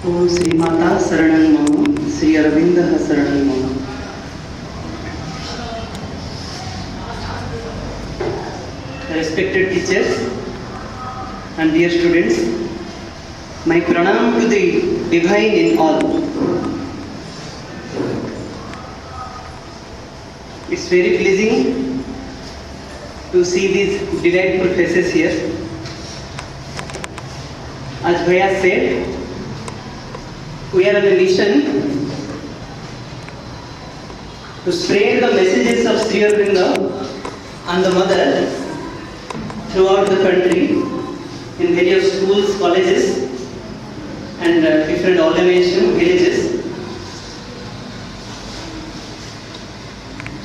ओम श्री माता शरणं मम, श्री अरविंद शरणं मम. Respected teachers and dear students, my pranam to the divine in all. It's very pleasing to see these delightful faces here. As Bhai said, we are on a mission to spread the messages of Sri Aurobindo and the Mother throughout the country in various schools, colleges and different ordination villages.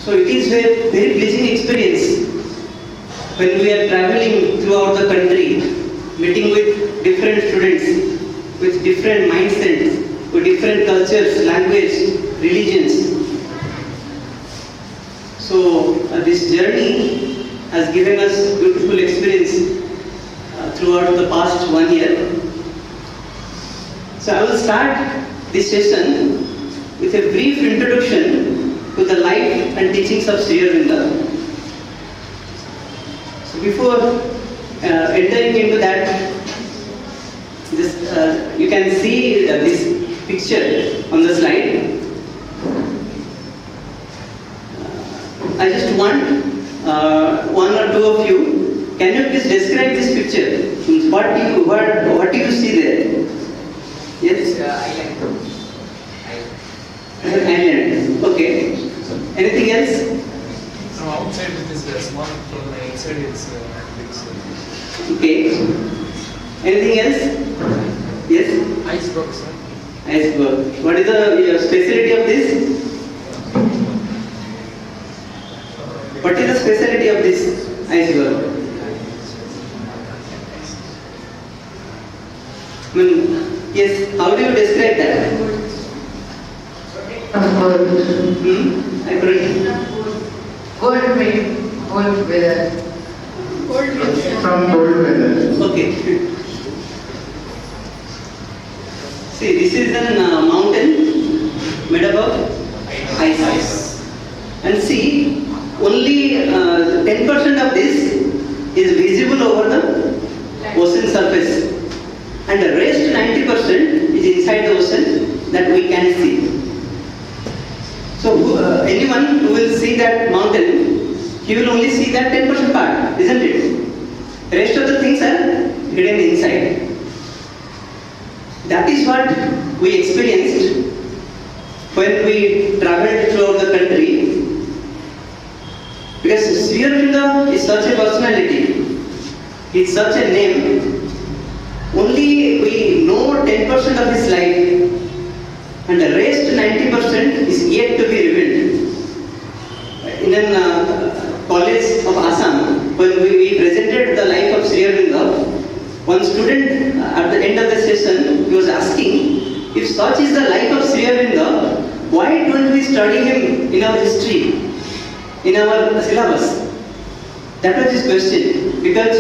So it is a very pleasing experience when we are traveling throughout the country, meeting with different students, with different mindsets, with different cultures, language, religions. So this journey has given us beautiful experience throughout the past 1 year. So I will start this session with a brief introduction to the life and teachings of Sri Aurobindo. So before entering into that, you can see this picture on the slide. I just want one or two of you, can you please describe this picture? What do you see there? Yes? Island. Okay. Anything else? No, outside it is small, inside it's big. Okay. Anything else? Yes? Iceberg, sir. Iceberg. What is the specialty of this? What is the specialty of this iceberg? Yes, how do you describe that? I couldn't. Cold weather. From cold weather. Okay. See, this is a mountain made up of ice. And see, only 10% of this is visible over the ocean surface, and the rest 90% is inside the ocean that we can see. So anyone who will see that mountain, he will only see that 10% part, isn't it? Rest of the things are hidden inside. That is what we experienced when we traveled throughout the country. Because Sri Aurobindo is such a personality, he is such a name, only we know 10% of his life and the rest 90% is yet to be revealed. In a college of Assam, when we presented the life of Sri Aurobindo, one student at the end of the session, he was asking, if such is the life of Sri Aurobindo, why don't we study him in our history? In our syllabus. That was his question, because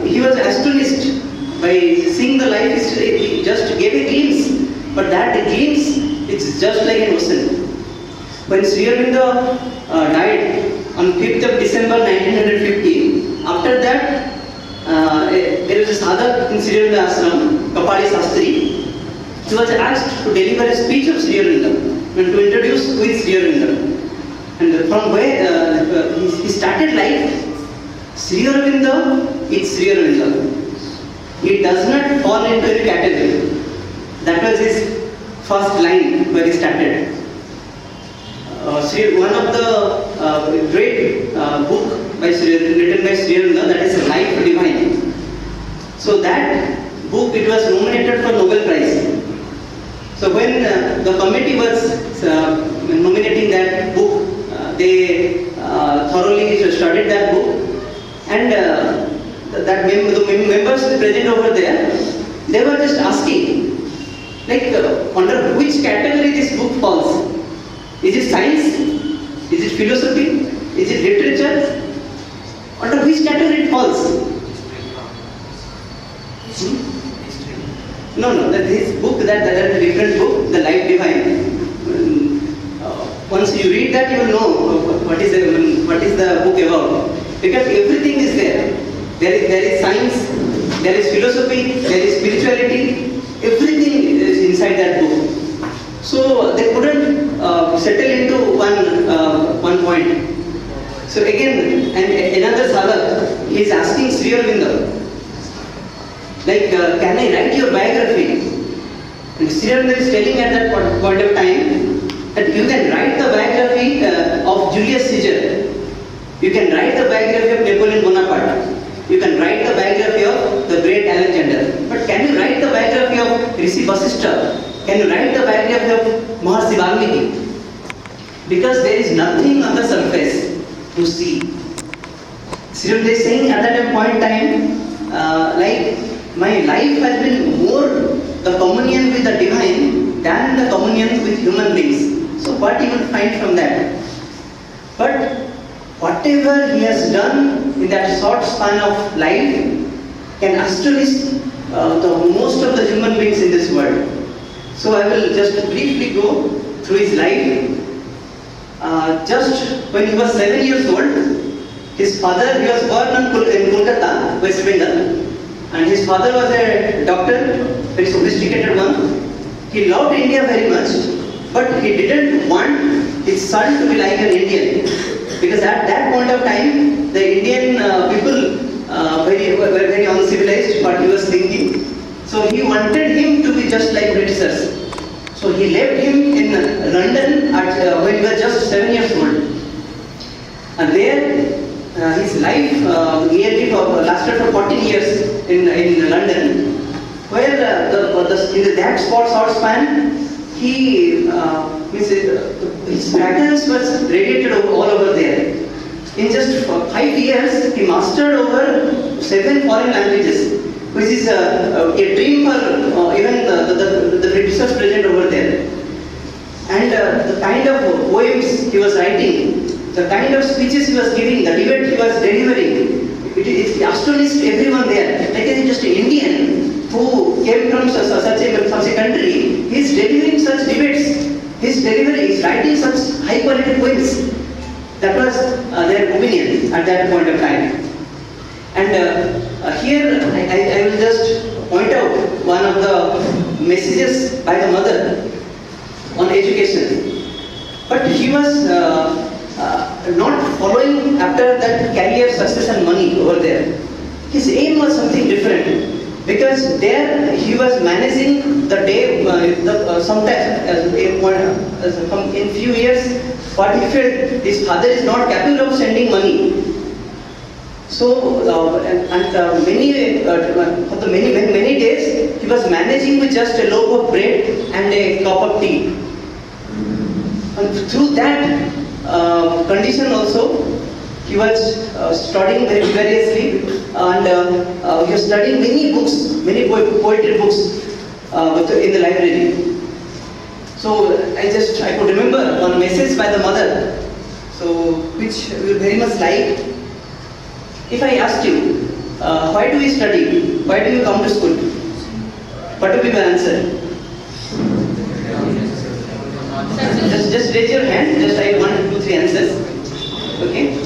he was astonished by seeing the life history. He just gave a glimpse, but that glimpse is just like an ocean. When Sri Aurobindo died on 5th of December 1950, after that there was a sadhak in Sri Aurobindo ashram, Kapali Sastri. He was asked to deliver a speech of Sri Aurobindo and to introduce who is Sri Aurobindo. And from where he started life, Sri Aurobindo is Sri Aurobindo. He does not fall into any category. That was his first line where he started. One of the great book written by Sri Aurobindo, that is Life Divine. So that book, it was nominated for Nobel Prize. So when the committee was nominating that book, they thoroughly studied that book, and the members present over there, they were just asking, like, under which category this book falls. Is it science? Is it philosophy? Is it literature? Under which category it falls? No. This book, that is a different book, The Life Divine. Once you read that, you will know what is the book about. Because everything is there. There is science, there is philosophy, there is spirituality. Everything is inside that book. So they couldn't settle into one point. So again, and another sadhak, he is asking Sri Aurobindo, like, can I write your biography? And Sri Aurobindo is telling at that point of time that you can write the biography of Julius Caesar. You can write the biography of Napoleon Bonaparte. You can write the biography of the great Alexander. But can you write the biography of Rishi Vasishtha? Can you write the biography of Maharishi Valmiki? Because there is nothing on the surface to see. Sri Aurobindo is saying at that point in time, like, my life has been more the communion with the divine than the communion with human beings. So what you will find from that? But whatever he has done in that short span of life can astonish the most of the human beings in this world. So I will just briefly go through his life. Just when he was 7 years old, his father, he was born in Kolkata, West Bengal, and his father was a doctor, very sophisticated one. He loved India very much, but he didn't want his son to be like an Indian, because at that point of time, the Indian people were very uncivilized, what he was thinking. So he wanted him to be just like Britishers. So he left him in London when he was just 7 years old. And there, his life nearly lasted for 14 years in London, where in that short span, his fragrance was radiated all over there. In just 5 years, he mastered over 7 foreign languages, which is a dream for even the Britishers present over there. And the kind of poems he was writing, the kind of speeches he was giving, the debate he was delivering, it astonished everyone there. Like as just an Indian who came from such a country, he is delivering such debates. He is writing such high quality poems. That was their opinion at that point of time. And here I will just point out one of the messages by the mother on education. But he was not following after that career, success and money over there. His aim was something different, because there he was managing the day, sometimes in few years, what he felt, his father is not capable of sending money. So, for many days, he was managing with just a loaf of bread and a cup of tea. And through that condition also, he was studying very vigorously, and he was studying many books, many poetry books in the library. So I could remember one message by the mother, so which we very much like. If I asked you, why do we study? Why do you come to school? What will be your answer? Just raise your hand. Just I want 2, 3 answers. Okay.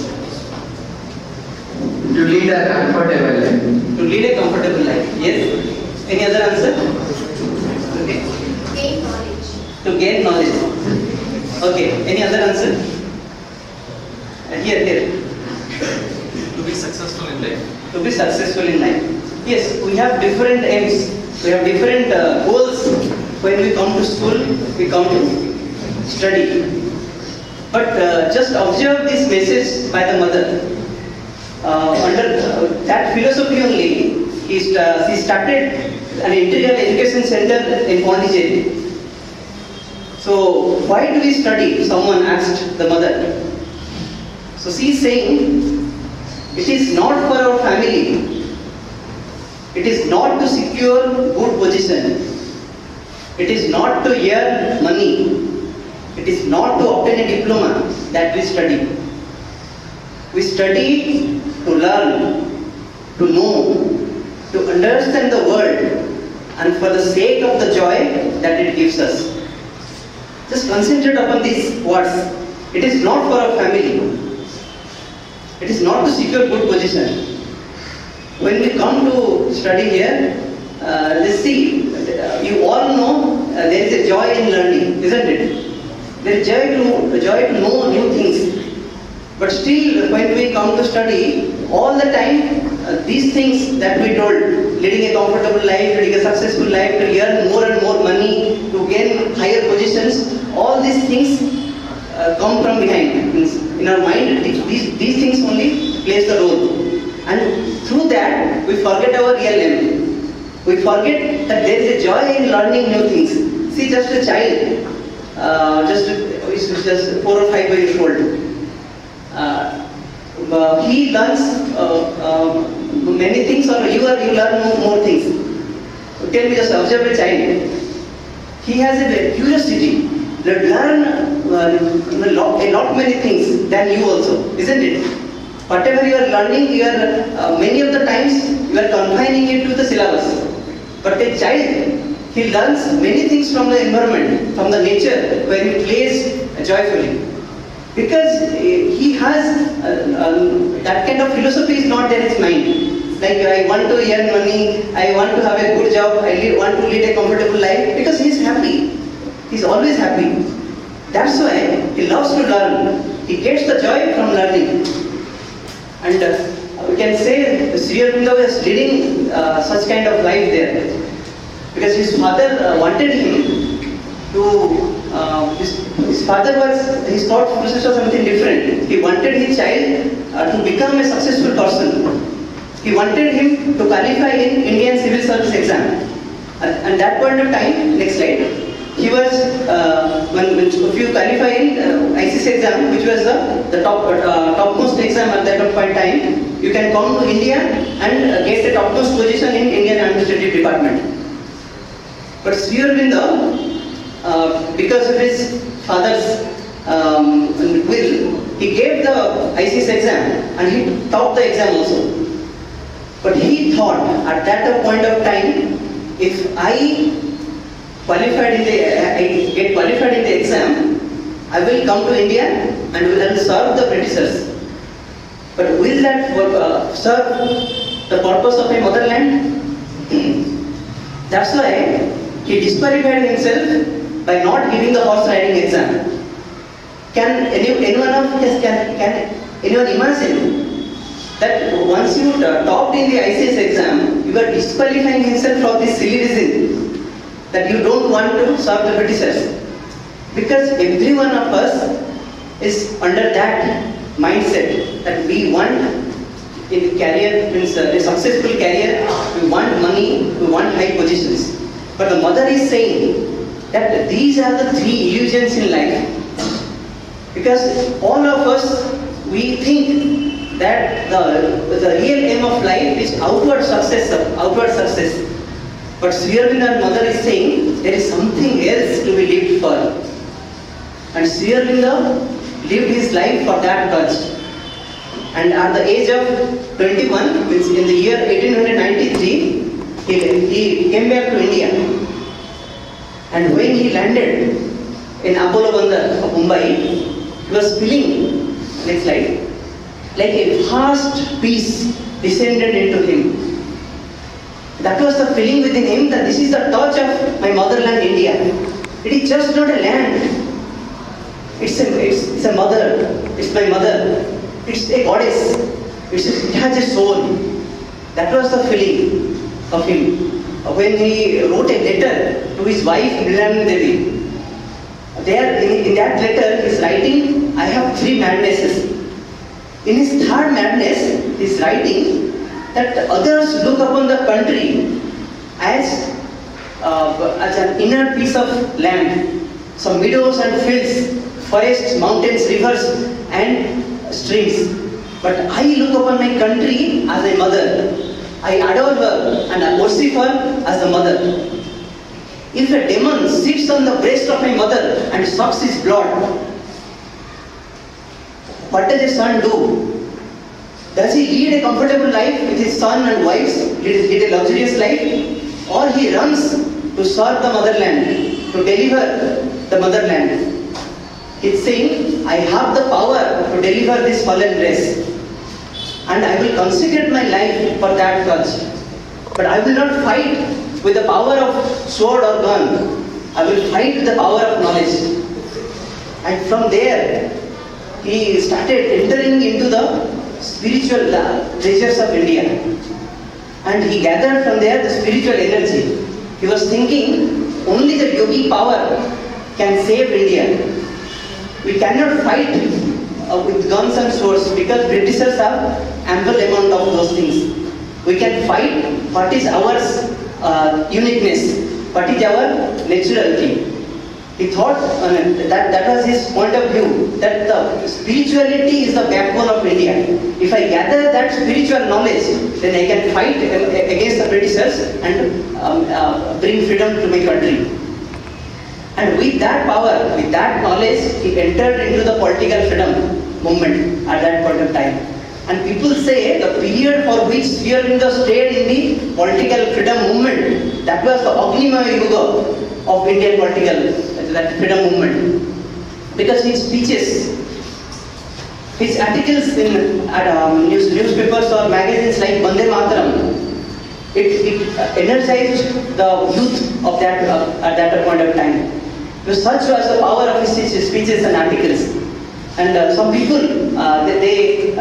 To lead a comfortable life. To lead a comfortable life. Yes. Any other answer? Okay. Gain knowledge. To gain knowledge. Okay. Any other answer? Here. To be successful in life. To be successful in life. Yes, we have different aims. We have different goals. When we come to school, we come to study. But just observe this message by the mother. Under that philosophy only, she started an integral education center in Pondicherry. So, why do we study? Someone asked the mother. So, she is saying, it is not for our family. It is not to secure good position. It is not to earn money. It is not to obtain a diploma that we study. We study to learn, to know, to understand the world, and for the sake of the joy that it gives us. Just concentrate upon these words. It is not for our family. It is not to secure good position. When we come to study here, let's see, you all know there is a joy in learning, isn't it? There is joy to know new things. But still, when we come to study, all the time, these things that we told, leading a comfortable life, leading a successful life, to earn more and more money, to gain higher positions, all these things come from behind. In our mind, these things only plays the role. And through that, we forget our real aim. We forget that there is a joy in learning new things. See, just a child, just 4 or 5 years old. He learns many things, or you learn more things. Tell me, just observe a child. He has a curiosity to learn a lot many things than you also, isn't it? Whatever you are learning, you are many of the times you are confining it to the syllabus. But a child, he learns many things from the environment, from the nature, where he plays joyfully. Because he has that kind of philosophy is not there in his mind. Like, I want to earn money, I want to have a good job, I want to lead a comfortable life, because he is happy. He is always happy. That's why he loves to learn. He gets the joy from learning. And we can say Sri Aurobindo was leading such kind of life there. Because his father wanted him to, his father was, his thought process was something different. He wanted his child to become a successful person. He wanted him to qualify in Indian Civil Service exam. And that point of time, next slide, he was, if you qualify in ICC exam, which was the topmost exam at that point of time, you can come to India and get the topmost position in Indian Administrative Department. But Sri Aurobindo, because of his father's will, he gave the ICS exam and he topped the exam also. But he thought at that point of time, if I get qualified in the exam, I will come to India and will serve the Britishers. But will that serve the purpose of my motherland? That's why he disqualified himself by not giving the horse riding exam. Can anyone imagine that once you topped in the ICS exam, you are disqualifying himself for this silly reason that you don't want to serve the Britishers? Because every one of us is under that mindset that we want in career, means a successful career, we want money, we want high positions. But the mother is saying that these are the 3 illusions in life. Because all of us, we think that the real aim of life is outward success. But Sri Aurobindo's mother is saying there is something else to be lived for. And Sri Aurobindo lived his life for that cause. And at the age of 21, means in the year 1893, he came back to India. And when he landed in Apollo Bandar of Mumbai, he was feeling, next slide, like a vast peace descended into him. That was the feeling within him that this is the touch of my motherland, India. It is just not a land. It's a mother. It's my mother. It's a goddess. It has a soul. That was the feeling of him when he wrote a letter to his wife Rukmani Devi. There in that letter he is writing, I have 3 madnesses. In his 3rd madness he is writing that others look upon the country as an inner piece of land, some meadows and fields, forests, mountains, rivers and streams. But I look upon my country as a mother. I adore her and I worship her as a mother. If a demon sits on the breast of my mother and sucks his blood, what does a son do? Does he lead a comfortable life with his son and wives? Lead a luxurious life? or he runs to serve the motherland, to deliver the motherland. He's saying, I have the power to deliver this fallen race, and I will consecrate my life for that cause. But I will not fight with the power of sword or gun. I will fight with the power of knowledge. And from there, he started entering into the spiritual treasures of India. And he gathered from there the spiritual energy. He was thinking, only the yogi power can save India. We cannot fight with guns and swords because Britishers have ample amount of those things. We can fight what is our uniqueness, what is our naturality. He thought that was his point of view, that the spirituality is the backbone of India. If I gather that spiritual knowledge, then I can fight against the Britishers and bring freedom to my country. And with that power, with that knowledge, he entered into the political freedom movement at that point of time. And people say the period for which Sri Aurobindo stayed in the political freedom movement, that was the Agnimaya Yuga of Indian political that freedom movement. Because his speeches, his articles in newspapers or magazines like Vande Mataram, it energized the youth of that at that point of time. Such was the power of his speeches and articles. And some people, they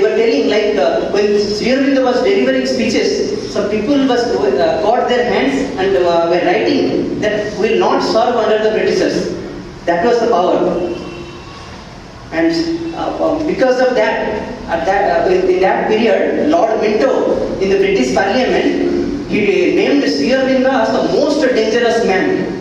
were telling, like when Sri Aurobindo was delivering speeches, some people caught their hands and were writing that we will not serve under the Britishers. That was the power. And because of that, in that period, Lord Minto in the British Parliament, he named Sri Aurobindo as the most dangerous man.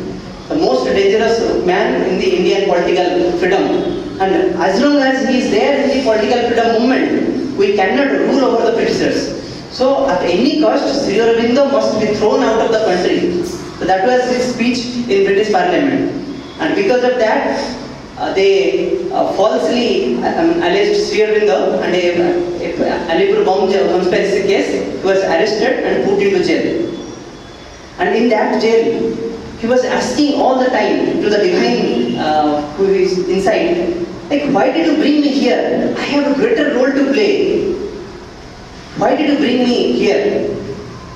The most dangerous man in the Indian political freedom. And as long as he is there in the political freedom movement, we cannot rule over the Britishers. So at any cost, Sri Aurobindo must be thrown out of the country. So that was his speech in British Parliament. And because of that, they falsely alleged Sri Aurobindo, and a Alipur bomb conspiracy case, he was arrested and put into jail. And in that jail, he was asking all the time to the divine who is inside, like, why did you bring me here? I have a greater role to play. Why did you bring me here?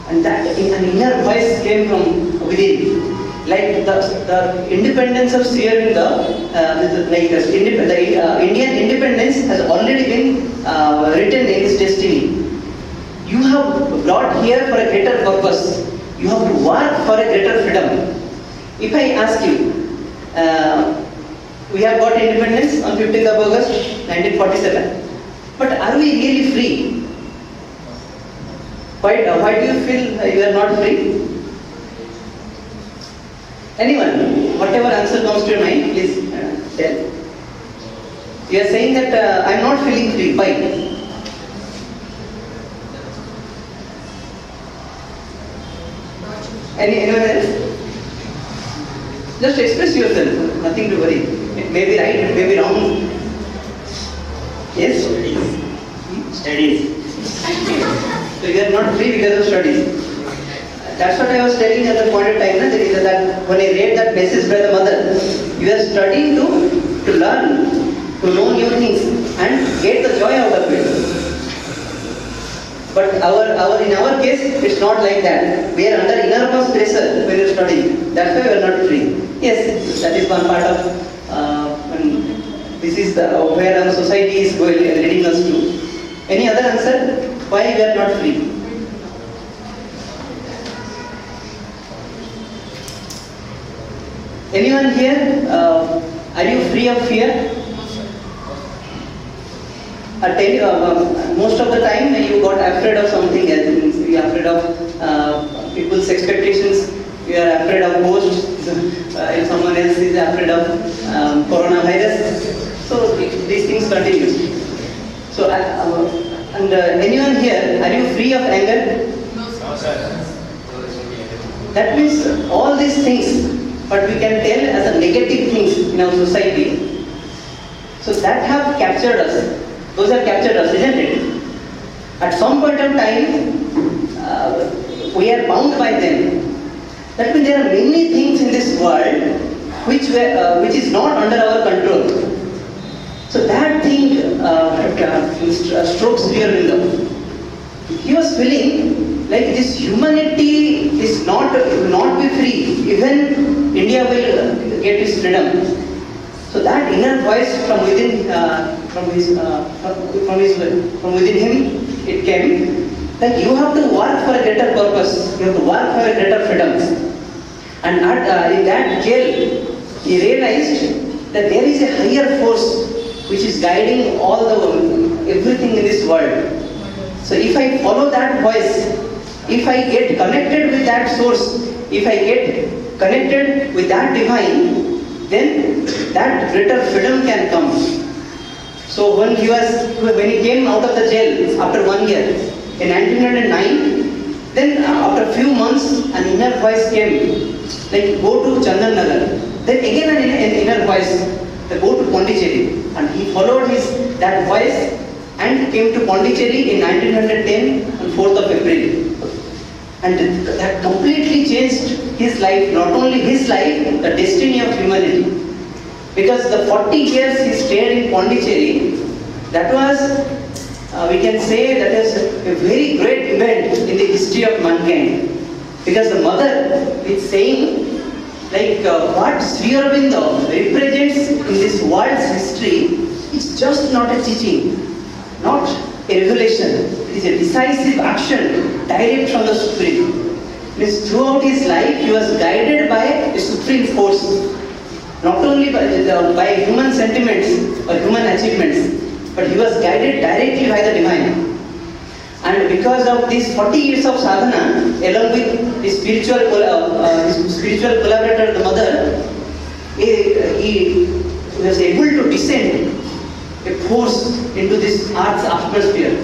And that an inner voice came from within. Like the independence of Sri Aurobindo, the Indian independence has already been written in his destiny. You have brought here for a greater purpose. You have to work for a greater freedom. If I ask you, we have got independence on 15th of August 1947, but are we really free? Why do you feel you are not free? Anyone, whatever answer comes to your mind, please tell. You are saying that I am not feeling free. Why? Anyone else? Just express yourself, nothing to worry. It may be right, it may be wrong. Yes? Studies. So you are not free because of studies. That's what I was telling at the point of time. That when I read that message by the mother, you are studying to learn, to know new things and get the joy out of it. But in our case, it's not like that. We are under enormous pressure when we are studying. That's why we are not free. Yes, that is one part of, this is where our society is leading us to. Any other answer? Why we are not free? Anyone here? Are you free of fear? Most of the time you got afraid of something else. You are afraid of people's expectations. You are afraid of ghosts. If someone else is afraid of coronavirus. So these things continue. So anyone here, are you free of anger? No, sir. That means all these things, but we can tell as a negative things in our society. So that have captured us. Those have captured us, isn't it? At some point of time, we are bound by them. That means there are many things in this world which is not under our control. So that thing strokes Aurobindo. He was feeling like this humanity is will not be free. Even India will get its freedom. So that inner voice from within, from within him, it came. Like you have to work for a greater purpose. You have to work for a greater freedom. And in that jail, he realized that there is a higher force which is guiding everything in this world. So if I follow that voice, if I get connected with that source, if I get connected with that divine, then that greater freedom can come. So when he came out of the jail after 1 year, in 1909, then after a few months, an inner voice came, like go to Chandan Nagar. Then again an inner voice, go to Pondicherry. And he followed that voice and came to Pondicherry in 1910 on 4th of April. And that completely changed his life, not only his life, the destiny of humanity. Because the 40 years he stayed in Pondicherry, that was, we can say, that is a very great event in the history of mankind. Because the mother is saying, like what Sri Aurobindo represents in this world's history is just not a teaching, not a revelation. It is a decisive action direct from the Supreme. Means throughout his life he was guided by a supreme force, not only by human sentiments or human achievements, but he was guided directly by the divine. And because of these 40 years of sadhana, along with his spiritual collaborator, the mother, he was able to descend a force into this earth's atmosphere.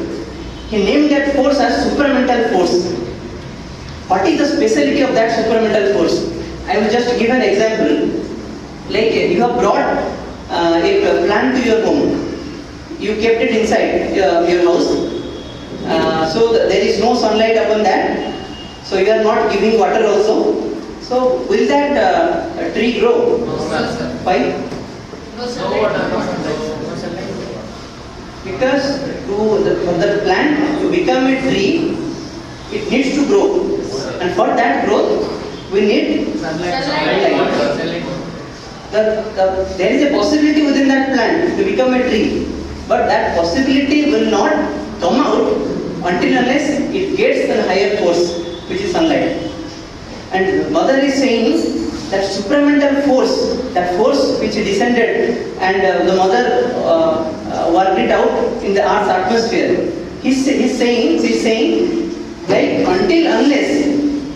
He named that force as supramental force. What is the speciality of that supramental force? I will just give an example. Like you have brought a plant to your home. You kept it inside your house. So there is no sunlight upon that. So you are not giving water also. So will that tree grow? No, sir. Why? No water. Because for the plant to become a tree, it needs to grow. And for that growth, we need sunlight. There is a possibility within that plant to become a tree. But that possibility will not come out until unless it gets the higher force, which is sunlight. And mother is saying that supramental force, that force which descended and the mother worked it out in the earth's atmosphere. She's saying, like until unless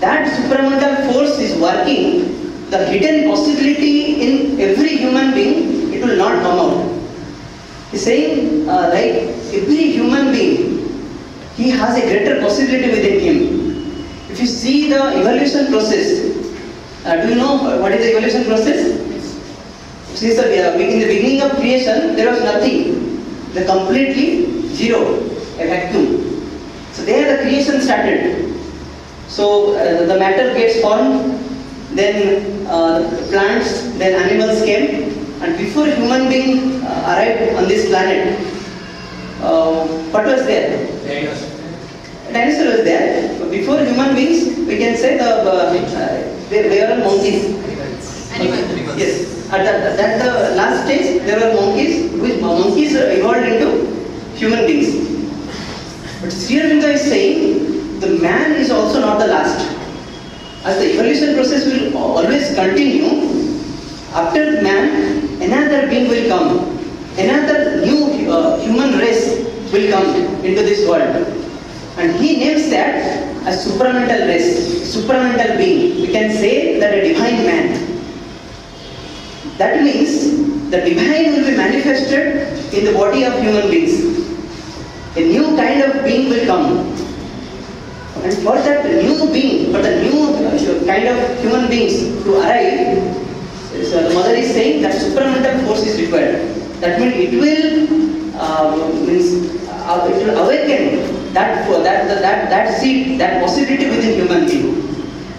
that supramental force is working, the hidden possibility in every human being, it will not come out. He's saying, like every human being, he has a greater possibility within him. If you see the evolution process, do you know what is the evolution process? Since in the beginning of creation, there was nothing. The completely zero, a vacuum. So there the creation started. So the matter gets formed, then plants, then animals came, and before human being arrived on this planet, what was there? Dinosaur was there. But before human beings, we can say they were monkeys. Animals. Yes. At the last stage, there were monkeys, which monkeys evolved into human beings. But Sri Aurobindo is saying the man is also not the last. As the evolution process will always continue, after man, another being will come. Another new human race will come into this world. And he names that a supramental race, supramental being. We can say that a divine man. That means the divine will be manifested in the body of human beings. A new kind of being will come. And for that new being, for the new kind of human beings to arrive, so the mother is saying that supramental force is required. That means it will awaken that seed, that possibility within human being.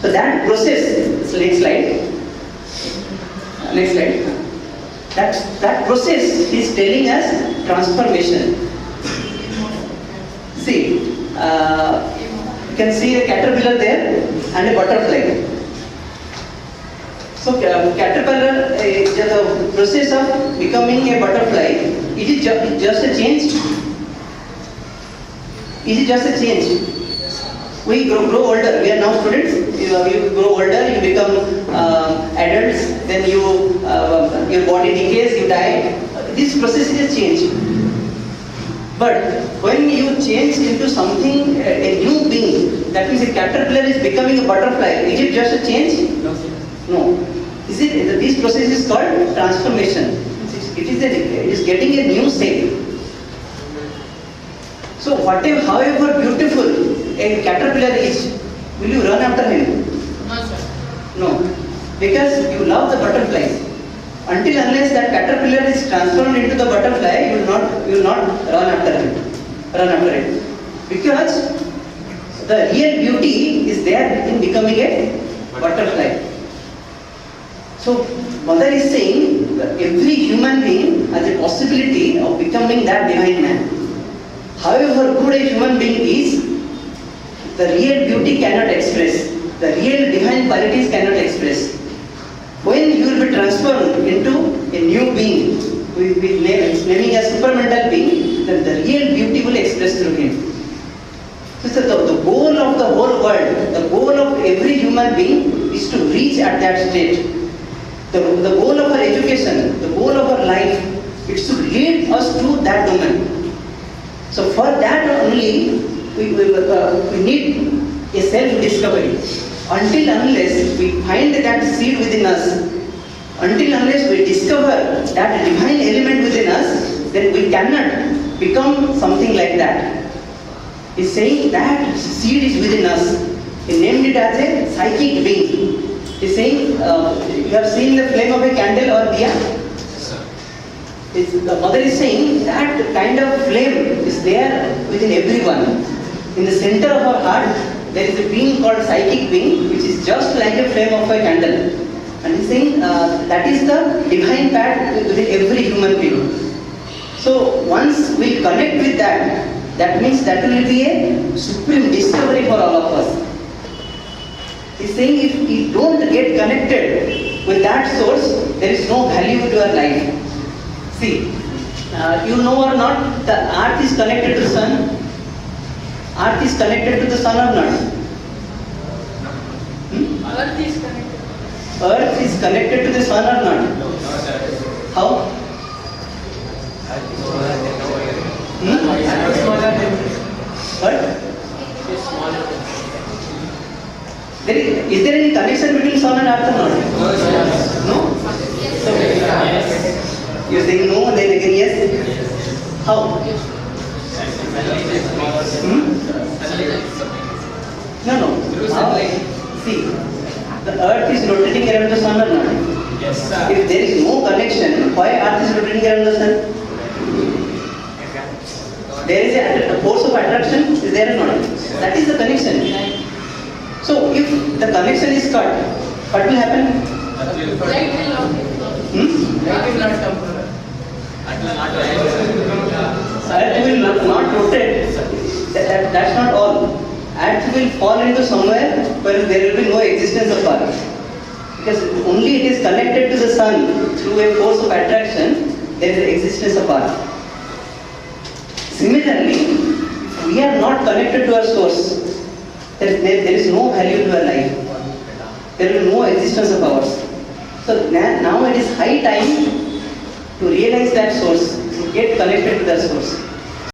So that process, next slide. Next slide. That process is telling us transformation. See, you can see a caterpillar there and a butterfly. So caterpillar, the process of becoming a butterfly, it is just a change. Is it just a change? We grow older. We are now students. You grow older. You become adults. Then your body decays. You die. This process is a change. But when you change into something, a new being, that means a caterpillar is becoming a butterfly. Is it just a change? No. This process is called transformation. It is getting a new shape. So however beautiful a caterpillar is, will you run after him? No, sir. No. Because you love the butterflies. Until unless that caterpillar is transformed into the butterfly, you will not run after it. Because the real beauty is there in becoming a butterfly. So Mother is saying that every human being has a possibility of becoming that divine man. However good a human being is, the real beauty cannot express. The real divine qualities cannot express. When you will be transformed into a new being, naming a supramental being, then the real beauty will express through him. So the goal of the whole world, the goal of every human being is to reach at that state. The goal of our education, the goal of our life, it's to lead us to that domain. So for that only, we need a self-discovery. Until unless we find that seed within us, until unless we discover that divine element within us, then we cannot become something like that. He's saying that seed is within us. He named it as a psychic being. He's saying, you have seen the flame of a candle or diya? The Mother is saying that kind of flame is there within everyone. In the center of our heart, there is a being called psychic being, which is just like a flame of a candle. And he's saying that is the divine part within every human being. So once we connect with that, that means that will be a supreme discovery for all of us. He's saying if we don't get connected with that source, there is no value to our life. See, you know or not, the earth is connected to the sun. Earth is connected to the sun or not? Earth is connected. Earth is connected to the sun or not? How? What? Is there any connection between sun and earth or not? No? You're saying no, then again yes? How? No. How? See, the earth is rotating around the sun or not? Yes, sir. If there is no connection, why earth is rotating around the sun? There is a force of attraction, is there or not? That is the connection. So if the connection is cut, what will happen? Light will not Light will not come. Earth will not rotate. That's not all. Earth will fall into somewhere where there will be no existence of Earth. Because only it is connected to the sun through a force of attraction, there is the existence of Earth. Similarly, if we are not connected to our source, there is no value to our life. There is no existence of ours. So now it is high time to realize that source, to get connected to that source.